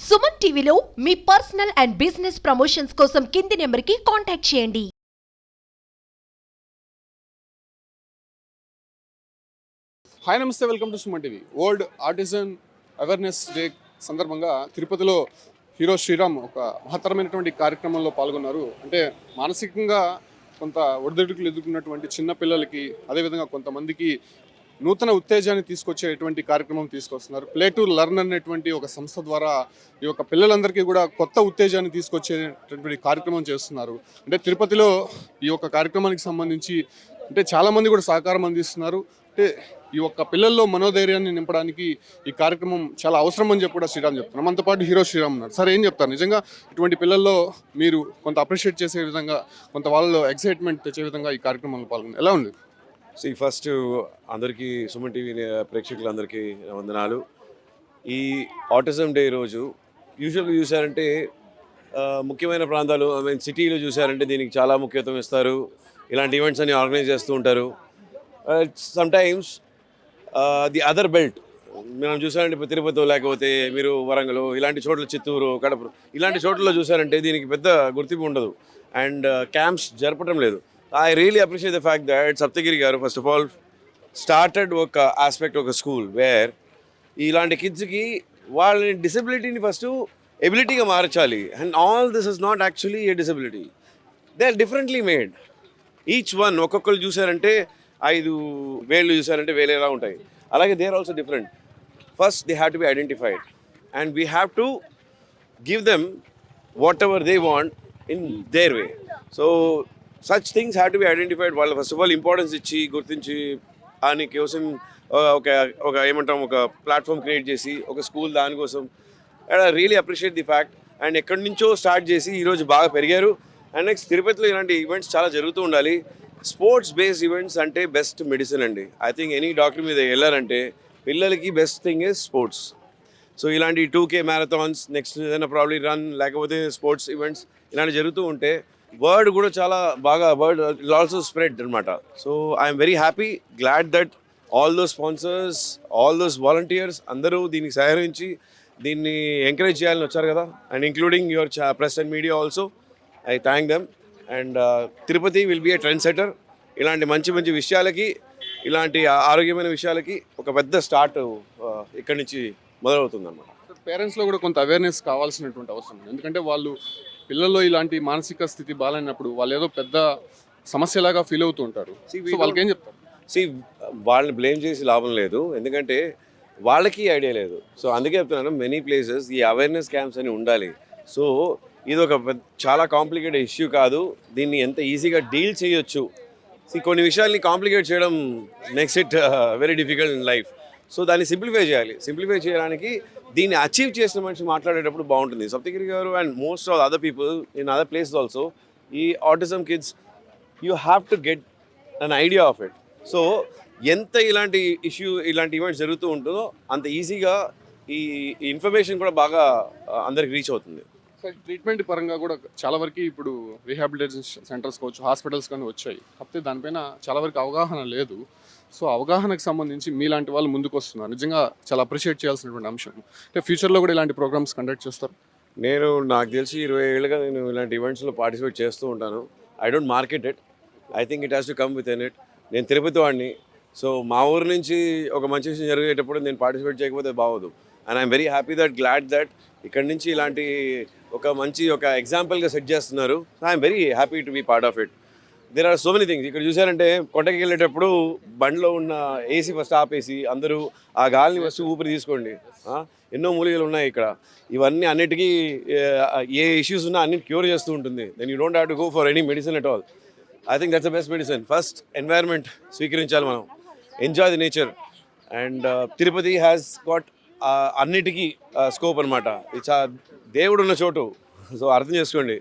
సుమన్ టీవీలో మీ personal and business promotions కోసం కింది నెంబర్కి కాంటాక్ట్ చేయండి. హాయ్ నమస్తే, welcome to Suman TV. World autism awareness day సందర్భంగా తిరుపతిలో హీరో శ్రీరామ్ ఒక మహత్తరమైనటువంటి కార్యక్రమంలో పాల్గొన్నారు. అంటే మానసికంగా కొంత ఒడిదుడుకులు ఎదుర్కొన్నటువంటి చిన్న పిల్లలకి, అదేవిధంగా కొంతమందికి నూతన ఉత్తేజాన్ని తీసుకొచ్చేటువంటి కార్యక్రమం తీసుకొస్తున్నారు. ప్లే టు లర్న్ అనేటువంటి ఒక సంస్థ ద్వారా ఈ యొక్క పిల్లలందరికీ కూడా కొత్త ఉత్తేజాన్ని తీసుకొచ్చేటువంటి కార్యక్రమం చేస్తున్నారు. అంటే తిరుపతిలో ఈ యొక్క కార్యక్రమానికి సంబంధించి అంటే చాలామంది కూడా సహకారం అందిస్తున్నారు. అంటే ఈ యొక్క పిల్లల్లో మనోధైర్యాన్ని నింపడానికి ఈ కార్యక్రమం చాలా అవసరం అని చెప్పి కూడా శ్రీరామ్ చెప్తున్నారు. మనతో పాటు హీరో శ్రీరామ్ ఉన్నారు. సార్, ఏం చెప్తారు? నిజంగా ఇటువంటి పిల్లల్లో మీరు కొంత అప్రిషియేట్ చేసే విధంగా, కొంత వాళ్ళలో ఎక్సైట్మెంట్ తెచ్చే విధంగా ఈ కార్యక్రమంలో పాల్గొన్నారు. ఎలా ఉంది? ఫస్ట్ అందరికీ సుమన్ టీవీ ప్రేక్షకులందరికీ వందనాలు. ఈ ఆటిజం డే రోజు యూజువల్గా చూసారంటే ముఖ్యమైన ప్రాంతాలు, సిటీలో చూసారంటే దీనికి చాలా ముఖ్యత్వం ఇస్తారు. ఇలాంటి ఈవెంట్స్ అన్ని ఆర్గనైజ్ చేస్తూ ఉంటారు. సమ్టైమ్స్ ది అదర్ బెల్ట్ మనం చూసారంటే ఇప్పుడు తిరుపతి, లేకపోతే మీరు వరంగల్, ఇలాంటి చోట్ల, చిత్తూరు, కడప, ఇలాంటి చోట్ల చూసారంటే దీనికి పెద్ద గుర్తింపు ఉండదు అండ్ క్యాంప్స్ జరపడం లేదు. I really appreciate the fact that Saptagiri garu first of all started ఒక aspect of a school where ఇలాంటి కిడ్స్కి వాళ్ళ డిసబిలిటీని ఫస్ట్ ఎబిలిటీగా మార్చాలి. And all this is not actually a disability, they are differently made. Each one ఒక్కొక్కరు చూసారంటే 5 వేళ్ళు చూసారంటే వేలేలా ఉంటాయి. అలాగే they are also different. First they have to be identified and we have to give them whatever they want in their way. So such things have to be identified. వాళ్ళు first of all importance ఇచ్చి గుర్తించి దానికోసం ఒక ఏమంటాం, ఒక platform create చేసి ఒక school దానికోసం. And I really appreciate the fact. And ఎక్కడి నుంచో స్టార్ట్ చేసి ఈరోజు బాగా పెరిగారు. అండ్ నెక్స్ట్ తిరుపతిలో ఇలాంటి ఈవెంట్స్ చాలా జరుగుతూ ఉండాలి. స్పోర్ట్స్ బేస్డ్ ఈవెంట్స్ అంటే బెస్ట్ మెడిసిన్ అండి. ఐ థింక్ ఎనీ డాక్టర్ మీద వెళ్ళారంటే పిల్లలకి best thing is sports. So ఇలాంటి 2K మ్యారథాన్స్, నెక్స్ట్ ఏదైనా ప్రాబ్లీ రన్, లేకపోతే స్పోర్ట్స్ ఈవెంట్స్ ఇలాంటి జరుగుతూ ఉంటే వర్డ్ కూడా చాలా బాగా వర్డ్ ఇల్ ఆల్సో స్ప్రెడ్ అనమాట. So I'm very happy, glad that all those sponsors, all those volunteers అందరూ దీనికి సహకరించి దీన్ని ఎంకరేజ్ చేయాలని వచ్చారు కదా. And including your press and media also, I thank them. And Tirupati will be a trendsetter. ఇలాంటి మంచి మంచి విషయాలకి, ఇలాంటి ఆరోగ్యమైన విషయాలకి ఒక పెద్ద స్టార్ట్ ఇక్కడి నుంచి మొదలవుతుంది అనమాట. పేరెంట్స్లో కూడా కొంత అవేర్నెస్ కావాల్సినటువంటి అవసరం ఉంది. ఎందుకంటే వాళ్ళు పిల్లల్లో ఇలాంటి మానసిక స్థితి బాగాలేనప్పుడు వాళ్ళు ఏదో పెద్ద సమస్యలాగా ఫీల్ అవుతూ ఉంటారు. వాళ్ళకి ఏం చెప్తారు? వాళ్ళని బ్లేమ్ చేసి లాభం లేదు, ఎందుకంటే వాళ్ళకి ఐడియా లేదు. సో అందుకే చెప్తున్నాను, మెనీ ప్లేసెస్ ఈ అవేర్నెస్ క్యాంప్స్ అని ఉండాలి. సో ఇది ఒక చాలా కాంప్లికేటెడ్ ఇష్యూ కాదు, దీన్ని ఎంత ఈజీగా డీల్ చేయొచ్చు. కొన్ని విషయాల్ని కాంప్లికేట్ చేయడం next it very difficult in life. So దాన్ని సింప్లిఫై చేయాలి. సింప్లిఫై చేయడానికి దీన్ని అచీవ్ చేసిన మనిషి మాట్లాడేటప్పుడు బాగుంటుంది. సప్తగిరి గారు and most of other people in other places also, ఈ autism kids you have to get an idea of it. So ఎంత ఇలాంటి ఇలాంటి ఈవెంట్స్ జరుగుతూ ఉంటుందో అంత ఈజీగా ఈ ఇన్ఫర్మేషన్ కూడా బాగా అందరికి రీచ్ అవుతుంది. ట్రీట్మెంట్ పరంగా కూడా చాలా వరకు ఇప్పుడు రీహాబిలిటేషన్ సెంటర్స్ కావచ్చు, హాస్పిటల్స్ కానీ వచ్చాయి. కాకపోతే దానిపైన చాలా వరకు అవగాహన లేదు. సో అవగాహనకు సంబంధించి మీలాంటి వాళ్ళు ముందుకు వస్తున్నారు. నిజంగా చాలా అప్రిషియేట్ చేయాల్సినటువంటి అంశం. అంటే ఫ్యూచర్లో కూడా ఇలాంటి ప్రోగ్రామ్స్ కండక్ట్ చేస్తారు. నాకు తెలిసి 20 ఏళ్ళుగా నేను ఇలాంటి ఈవెంట్స్లో పార్టిసిపేట్ చేస్తూ ఉంటాను. I don't market it, I think it has to come with in it. నేను తిరుపతి వాడిని. సో మా ఊరు నుంచి ఒక మంచి విషయం జరిగేటప్పుడు నేను పార్టిసిపేట్ చేయకపోతే బాగోదు. And I'm very happy that, glad that ఇక్కడి నుంచి ఇలాంటి ఒక ఎగ్జాంపుల్గా సెట్ చేస్తున్నారు. I'm very happy to be part of it. There are so many things. ఇక్కడ చూసారంటే కొండకి వెళ్ళేటప్పుడు బండిలో ఉన్న ఏసీ ఫస్ట్ ఆపేసి అందరూ ఆ గాలిని ఫస్ట్ ఊపిరి తీసుకోండి. ఎన్నో మూలికలు ఉన్నాయి ఇక్కడ. ఇవన్నీ అన్నిటికీ ఏ ఇష్యూస్ ఉన్నా అన్నిటి క్యూర్ చేస్తూ ఉంటుంది. Then you don't have to go for any medicine at all. I think that's the best medicine. First environment స్వీకరించాలి మనం, enjoy the nature. And Tirupati has got అన్నిటికీ స్కోప్ అనమాట. దేవుడు ఉన్న చోటు. సో అర్థం చేసుకోండి.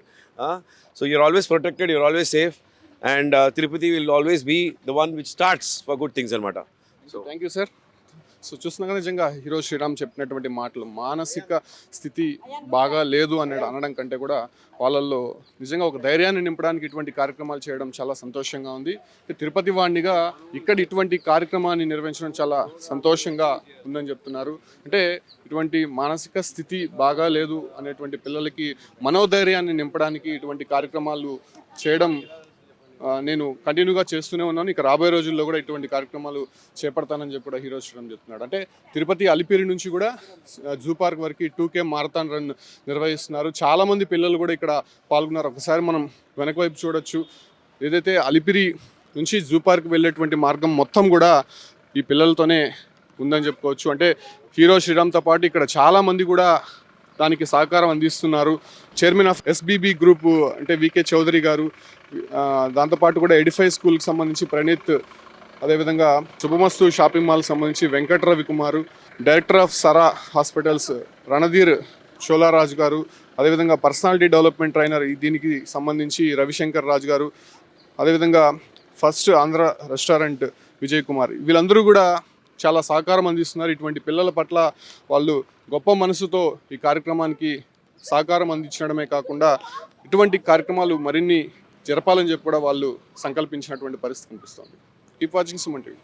So you are always protected, you are always safe. And Tirupati will always be the one which starts for good things anamata. So thank you sir. So చూస్తున్నాగా నిజంగా hero Sriram చెప్పినటువంటి మాటలు మానసిక స్థితి బాగా లేదు అనడం కంటే కూడా వాళ్ళల్లో నిజంగా ఒక ధైర్యాన్ని నింపడానికి ఇటువంటి కార్యక్రమాలు చేయడం చాలా సంతోషంగా ఉంది. తిరుపతి వాణిగా ఇక్కడ ఇటువంటి కార్యక్రమాన్ని నిర్వహించడం చాలా సంతోషంగా ఉందని చెప్తున్నారు. అంటే ఇటువంటి మానసిక స్థితి బాగా లేదు అనేటువంటి పిల్లలకి మనోధైర్యాన్ని నింపడానికి ఇటువంటి కార్యక్రమాలు చేయడం నేను కంటిన్యూగా చేస్తూనే ఉన్నాను. ఇక రాబోయే రోజుల్లో కూడా ఇటువంటి కార్యక్రమాలు చేపడతానని చెప్పి కూడా హీరో శ్రీరామ్ చెప్తున్నాడు. అంటే తిరుపతి అలిపిరి నుంచి కూడా జూ పార్క్ వరకు 2K మారథాన్ రన్ నిర్వహిస్తున్నారు. చాలామంది పిల్లలు కూడా ఇక్కడ పాల్గొన్నారు. ఒకసారి మనం వెనక వైపు చూడొచ్చు. ఏదైతే అలిపిరి నుంచి జూ పార్క్ వెళ్ళేటువంటి మార్గం మొత్తం కూడా ఈ పిల్లలతోనే ఉందని చెప్పుకోవచ్చు. అంటే హీరో శ్రీరామ్తో పాటు ఇక్కడ చాలామంది కూడా దానికి సహకారం అందిస్తున్నారు. చైర్మన్ ఆఫ్ SBB గ్రూప్ అంటే VK చౌదరి గారు, దాంతోపాటు కూడా ఎడిఫై స్కూల్కి సంబంధించి ప్రణీత్, అదేవిధంగా శుభమస్తు షాపింగ్ మాల్కి సంబంధించి వెంకట రవికుమారు, డైరెక్టర్ ఆఫ్ సరా హాస్పిటల్స్ రణధీర్ షోలారాజు గారు, అదేవిధంగా పర్సనాలిటీ డెవలప్మెంట్ ట్రైనర్ దీనికి సంబంధించి రవిశంకర్ రాజు గారు, అదేవిధంగా ఫస్ట్ ఆంధ్ర రెస్టారెంట్ విజయ్ కుమార్, వీళ్ళందరూ కూడా చాలా సహకారం అందిస్తున్నారు. ఇటువంటి పిల్లల పట్ల వాళ్ళు గొప్ప మనసుతో ఈ కార్యక్రమానికి సహకారం అందించడమే కాకుండా ఇటువంటి కార్యక్రమాలు మరిన్ని జరపాలని చెప్పి కూడా వాళ్ళు సంకల్పించినటువంటి పరిస్థితి కనిపిస్తుంది. Keep watching Suman TV.